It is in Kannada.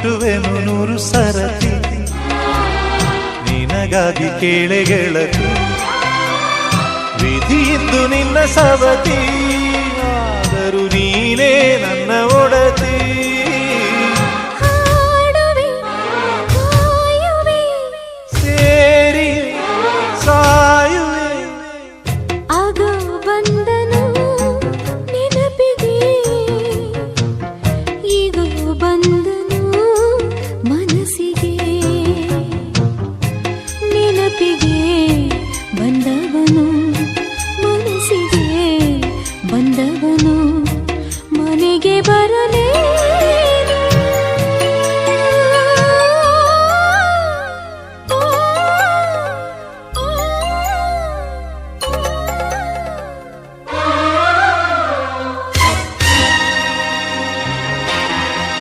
ಮುಟ್ಟುವೆನು 100 ಸರತಿ ನಿನಗಾಗಿ ಕೇಳೆ ಗೆಳತಿ ವಿಧಿಯಿದ್ದು ನಿನ್ನ ಸವತಿ ಆದರೂ ನೀನೇ ನನ್ನ ಒಡತಿ ಸೇರಿ ಸಾಯುವೆ ಆಗೋ ಬಂದನು ನೆನಪಿಗೆ ಈಗೋ ಬಂದ